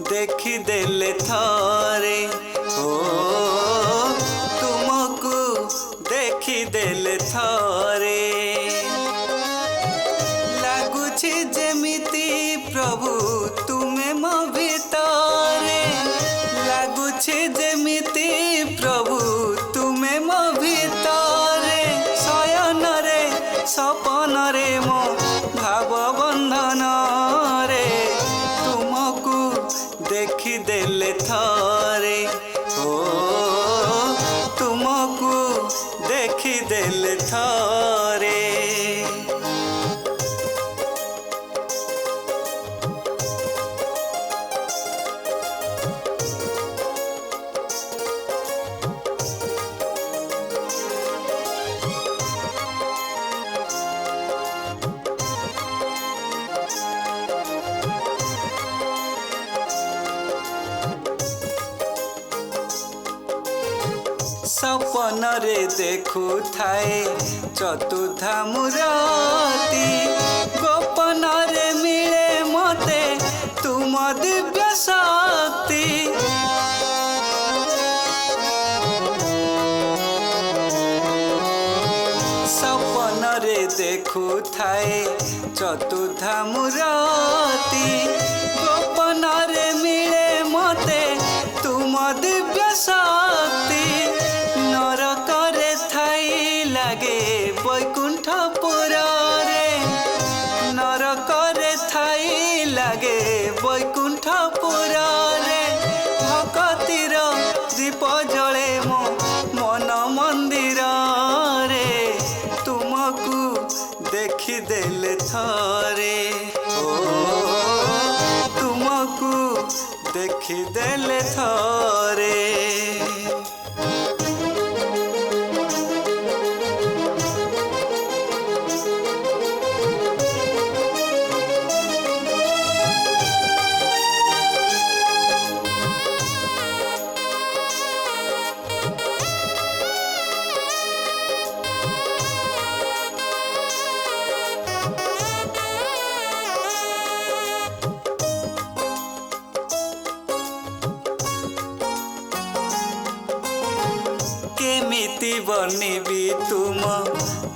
देखी देले थरे ओ तुमको देखी देले थरे लागुछि जेमिति प्रभु तुमे मो भितरे लागुछि जेमिति प्रभु तुमे मो भितरे शयन रे सपन रे मो भाव बंधन रे तुमको देखी देले थरे ओ तुमको देखी देले थरे सपन रे देखु थाए चतुर्धा मुराती गोपन रे मिले मते तुम दिव्य शक्ति सपन रे देखु थाए चतुर्धा मुराती गोपन रे मिले मते तुम दिव्य शक्ति नरक रे थाई लागे वैकुंठपुर रे नरक रे थाई लागे वैकुंठपुर रे भक्तिर दीप जले मो मन मंदिर रे तुमको देखी देले थरे ओ तुमको देखी देले थरे केमिति बनिबी तुम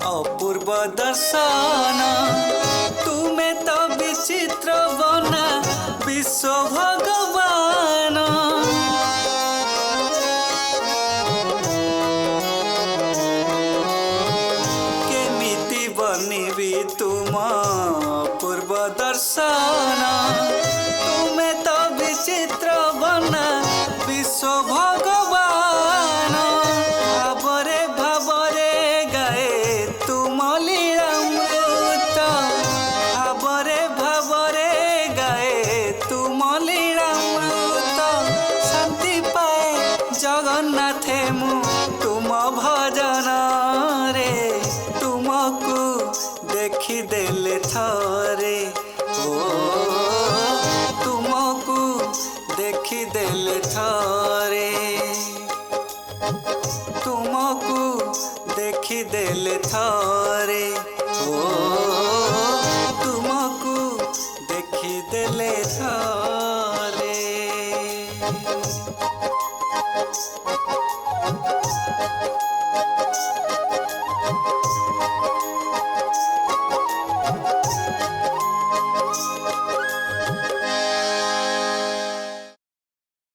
अपूर्व दर्शन तुमे तो विचित्र बना विश्व भगवान केमिति बनिबी तुम अपूर्व दर्शन तुमे तो विचित्र बना विश्व भगवान भावरे गाए तुम लीलामृत भावरे गाए तुम लीलामृत शांति पाए जगन्नाथे मु तुम भजन रे तुमको देखी देले थरे ओ तुमको देखी देले थरे तुमको देखी देले थरे ओ तुमको देखी देले थरे।